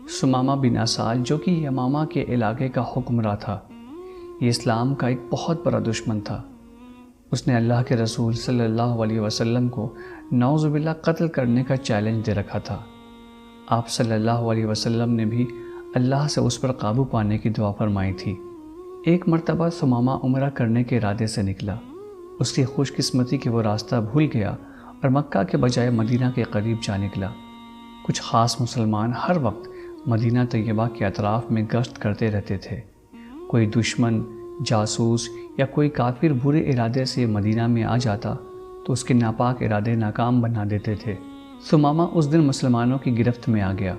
ثمامہ بن اسال جو کہ یمامہ کے علاقے کا حکمراں تھا، یہ اسلام کا ایک بہت بڑا دشمن تھا۔ اس نے اللہ کے رسول صلی اللہ علیہ وسلم کو نعوذ باللہ قتل کرنے کا چیلنج دے رکھا تھا۔ آپ صلی اللہ علیہ وسلم نے بھی اللہ سے اس پر قابو پانے کی دعا فرمائی تھی۔ ایک مرتبہ ثمامہ عمرہ کرنے کے ارادے سے نکلا۔ اس کی خوش قسمتی کہ وہ راستہ بھول گیا اور مکہ کے بجائے مدینہ کے قریب جا نکلا۔ کچھ خاص مسلمان ہر وقت مدینہ طیبہ کے اطراف میں گشت کرتے رہتے تھے۔ کوئی دشمن، جاسوس یا کوئی کافر برے ارادے سے مدینہ میں آ جاتا تو اس کے ناپاک ارادے ناکام بنا دیتے تھے۔ ثمامہ اس دن مسلمانوں کی گرفت میں آ گیا۔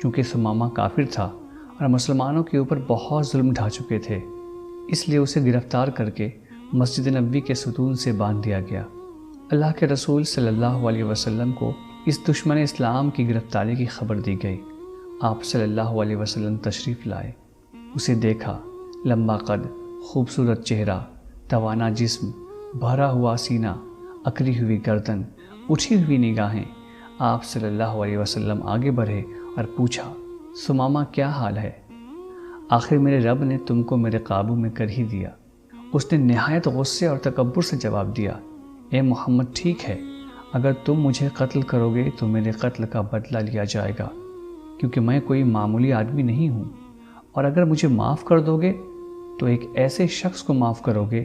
چونکہ ثمامہ کافر تھا اور مسلمانوں کے اوپر بہت ظلم ڈھا چکے تھے، اس لیے اسے گرفتار کر کے مسجد نبوی کے ستون سے باندھ دیا گیا۔ اللہ کے رسول صلی اللہ علیہ وسلم کو اس دشمن اسلام کی گرفتاری کی خبر دی گئی۔ آپ صلی اللہ علیہ وسلم تشریف لائے، اسے دیکھا۔ لمبا قد، خوبصورت چہرہ، توانا جسم، بھرا ہوا سینہ، اکڑی ہوئی گردن، اٹھی ہوئی نگاہیں۔ آپ صلی اللہ علیہ وسلم آگے بڑھے اور پوچھا، ثمامہ کیا حال ہے؟ آخر میرے رب نے تم کو میرے قابو میں کر ہی دیا۔ اس نے نہایت غصے اور تکبر سے جواب دیا، اے محمد ٹھیک ہے، اگر تم مجھے قتل کرو گے تو میرے قتل کا بدلہ لیا جائے گا، کیونکہ میں کوئی معمولی آدمی نہیں ہوں، اور اگر مجھے معاف کر دو گے تو ایک ایسے شخص کو معاف کرو گے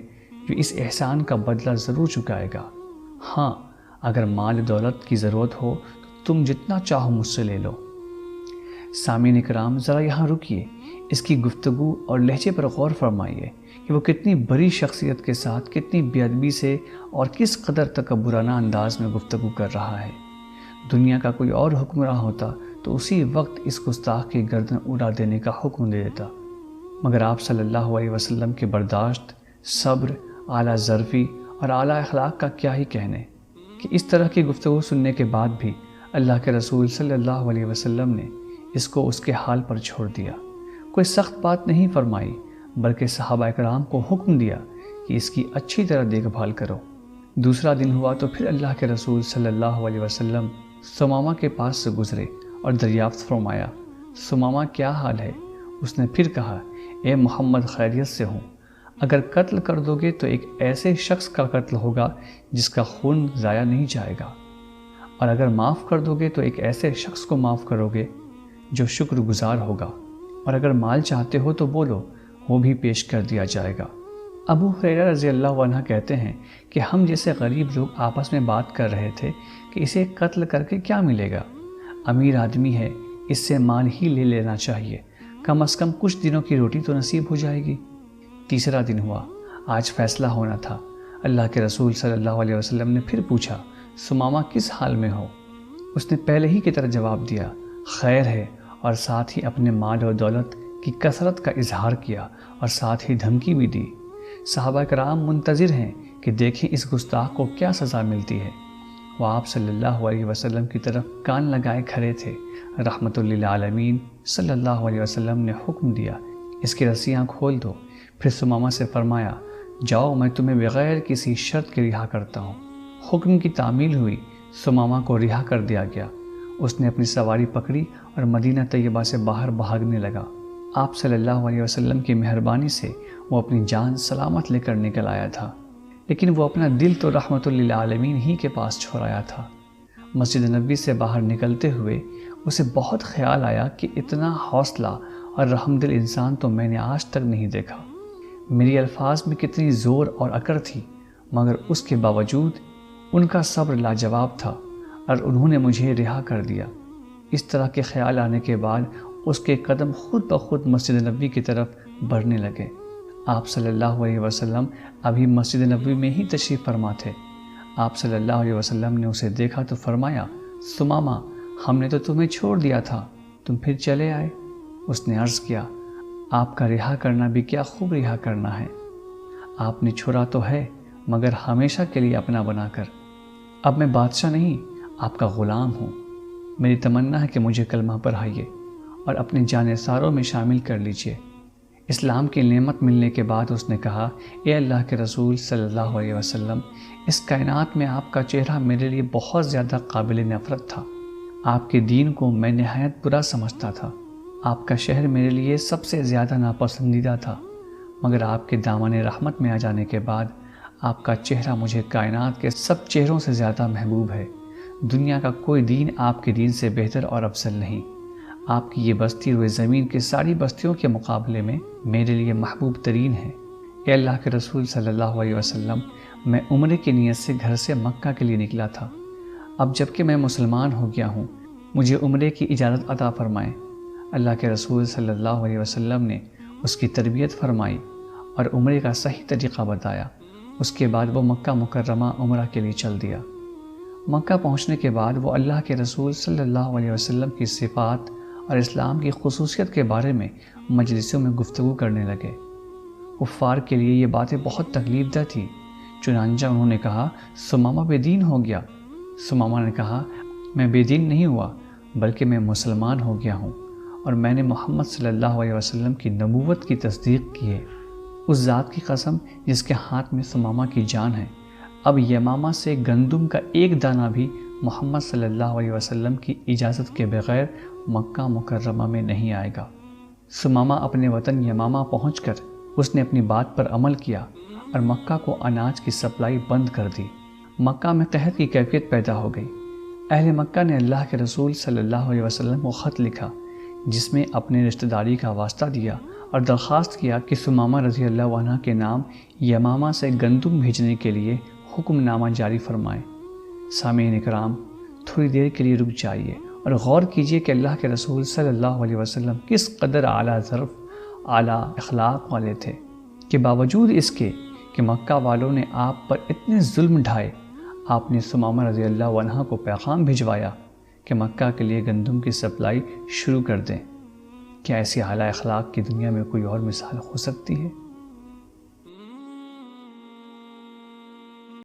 جو اس احسان کا بدلہ ضرور چکائے گا۔ ہاں، اگر مال دولت کی ضرورت ہو تو تم جتنا چاہو مجھ سے لے لو۔ سامعین اکرام، ذرا یہاں رکیے، اس کی گفتگو اور لہجے پر غور فرمائیے کہ وہ کتنی بڑی شخصیت کے ساتھ کتنی بے ادبی سے اور کس قدر تکبرانہ انداز میں گفتگو کر رہا ہے۔ دنیا کا کوئی اور حکمراں ہوتا تو اسی وقت اس گستاخ کی گردن اڑا دینے کا حکم دے دیتا، مگر آپ صلی اللہ علیہ وسلم کے برداشت، صبر، اعلیٰ ظرفی اور اعلیٰ اخلاق کا کیا ہی کہنے کہ اس طرح کی گفتگو سننے کے بعد بھی اللہ کے رسول صلی اللہ علیہ وسلم نے اس کو اس کے حال پر چھوڑ دیا۔ کوئی سخت بات نہیں فرمائی، بلکہ صحابہ اکرام کو حکم دیا کہ اس کی اچھی طرح دیکھ بھال کرو۔ دوسرا دن ہوا تو پھر اللہ کے رسول صلی اللہ علیہ وسلم ثمامہ کے پاس سے گزرے اور دریافت فرمایا، ثمامہ کیا حال ہے؟ اس نے پھر کہا، اے محمد خیریت سے ہوں، اگر قتل کر دو گے تو ایک ایسے شخص کا قتل ہوگا جس کا خون ضائع نہیں جائے گا، اور اگر معاف کر دو گے تو ایک ایسے شخص کو معاف کرو گے جو شکر گزار ہوگا، اور اگر مال چاہتے ہو تو بولو، وہ بھی پیش کر دیا جائے گا۔ ابو ہریرہ رضی اللہ عنہ کہتے ہیں کہ ہم جیسے غریب لوگ آپس میں بات کر رہے تھے کہ اسے قتل کر کے کیا ملے گا، امیر آدمی ہے، اس سے مال ہی لے لینا چاہیے، کم از کم کچھ دنوں کی روٹی تو نصیب ہو جائے گی۔ تیسرا دن ہوا، آج فیصلہ ہونا تھا۔ اللہ کے رسول صلی اللہ علیہ وسلم نے پھر پوچھا، ثمامہ کس حال میں ہو؟ اس نے پہلے ہی کی طرح جواب دیا، خیر ہے، اور ساتھ ہی اپنے مال و دولت کی کثرت کا اظہار کیا اور ساتھ ہی دھمکی بھی دی۔ صحابہ کرام منتظر ہیں کہ دیکھیں اس گستاخ کو کیا سزا ملتی ہے۔ وہ آپ صلی اللہ علیہ وسلم کی طرف کان لگائے کھڑے تھے۔ رحمت للعالمین صلی اللہ علیہ وسلم نے حکم دیا، اس کی رسیاں کھول دو۔ پھر ثمامہ سے فرمایا، جاؤ، میں تمہیں بغیر کسی شرط کے رہا کرتا ہوں۔ حکم کی تعمیل ہوئی، ثمامہ کو رہا کر دیا گیا۔ اس نے اپنی سواری پکڑی اور مدینہ طیبہ سے باہر بھاگنے لگا۔ آپ صلی اللہ علیہ وسلم کی مہربانی سے وہ اپنی جان سلامت لے کر نکل آیا تھا، لیکن وہ اپنا دل تو رحمت للعالمین ہی کے پاس چھوڑ آیا تھا۔ مسجد نبوی سے باہر نکلتے ہوئے اسے بہت خیال آیا کہ اتنا حوصلہ اور رحم دل انسان تو میں نے آج تک نہیں دیکھا۔ میری الفاظ میں کتنی زور اور اکڑ تھی، مگر اس کے باوجود ان کا صبر لاجواب تھا اور انہوں نے مجھے رہا کر دیا۔ اس طرح کے خیال آنے کے بعد اس کے قدم خود بخود مسجد نبوی کی طرف بڑھنے لگے۔ آپ صلی اللہ علیہ وسلم ابھی مسجد نبوی میں ہی تشریف فرما تھے۔ آپ صلی اللہ علیہ وسلم نے اسے دیکھا تو فرمایا، ثمامہ، ہم نے تو تمہیں چھوڑ دیا تھا، تم پھر چلے آئے۔ اس نے عرض کیا، آپ کا رہا کرنا بھی کیا خوب رہا کرنا ہے، آپ نے چھوڑا تو ہے مگر ہمیشہ کے لیے اپنا بنا کر۔ اب میں بادشاہ نہیں، آپ کا غلام ہوں۔ میری تمنا ہے کہ مجھے کلمہ پڑھائیے اور اپنے جانثاروں میں شامل کر لیجئے۔ اسلام کی نعمت ملنے کے بعد اس نے کہا، اے اللہ کے رسول صلی اللہ علیہ وسلم، اس کائنات میں آپ کا چہرہ میرے لیے بہت زیادہ قابل نفرت تھا۔ آپ کے دین کو میں نہایت برا سمجھتا تھا۔ آپ کا شہر میرے لیے سب سے زیادہ ناپسندیدہ تھا، مگر آپ کے دامن رحمت میں آ جانے کے بعد آپ کا چہرہ مجھے کائنات کے سب چہروں سے زیادہ محبوب ہے۔ دنیا کا کوئی دین آپ کے دین سے بہتر اور افضل نہیں۔ آپ کی یہ بستی روئے زمین کی ساری بستیوں کے مقابلے میں میرے لیے محبوب ترین ہے۔ اے اللہ کے رسول صلی اللہ علیہ وسلم، میں عمرے کی نیت سے گھر سے مکہ کے لیے نکلا تھا۔ اب جب کہ میں مسلمان ہو گیا ہوں، مجھے عمرے کی اجازت عطا فرمائیں۔ اللہ کے رسول صلی اللہ علیہ وسلم نے اس کی تربیت فرمائی اور عمرے کا صحیح طریقہ بتایا۔ اس کے بعد وہ مکہ مکرمہ عمرہ کے لیے چل دیا۔ مکہ پہنچنے کے بعد وہ اللہ کے رسول صلی اللہ علیہ وسلم کی صفات اور اسلام کی خصوصیت کے بارے میں مجلسوں میں گفتگو کرنے لگے۔ کفار کے لیے یہ باتیں بہت تکلیف دہ تھیں، چنانچہ انہوں نے کہا ثمامہ بے دین ہو گیا۔ ثمامہ نے کہا میں بے دین نہیں ہوا، بلکہ میں مسلمان ہو گیا ہوں، اور میں نے محمد صلی اللہ علیہ وسلم کی نبوت کی تصدیق کی ہے۔ اس ذات کی قسم جس کے ہاتھ میں ثمامہ کی جان ہے، اب یمامہ سے گندم کا ایک دانہ بھی محمد صلی اللہ علیہ وسلم کی اجازت کے بغیر مکہ مکرمہ میں نہیں آئے گا۔ ثمامہ اپنے وطن یمامہ پہنچ کر اس نے اپنی بات پر عمل کیا اور مکہ کو اناج کی سپلائی بند کر دی۔ مکہ میں قحط کی کیفیت پیدا ہو گئی۔ اہل مکہ نے اللہ کے رسول صلی اللہ علیہ وسلم کو خط لکھا، جس میں اپنے رشتہ داری کا واسطہ دیا اور درخواست کیا کہ ثمامہ رضی اللہ عنہ کے نام یمامہ سے گندم بھیجنے کے لیے حکم نامہ جاری فرمائیں۔ سامعین اکرام، تھوڑی دیر کے لیے رک جائیے اور غور کیجیے کہ اللہ کے رسول صلی اللہ علیہ وسلم کس قدر اعلیٰ ظرف، اعلیٰ اخلاق والے تھے کہ باوجود اس کے کہ مکہ والوں نے آپ پر اتنے ظلم ڈھائے، آپ نے ثمامہ رضی اللہ عنہ کو پیغام بھجوایا کہ مکہ کے لیے گندم کی سپلائی شروع کر دیں۔ کیا ایسی اعلیٰ اخلاق کی دنیا میں کوئی اور مثال ہو سکتی ہے؟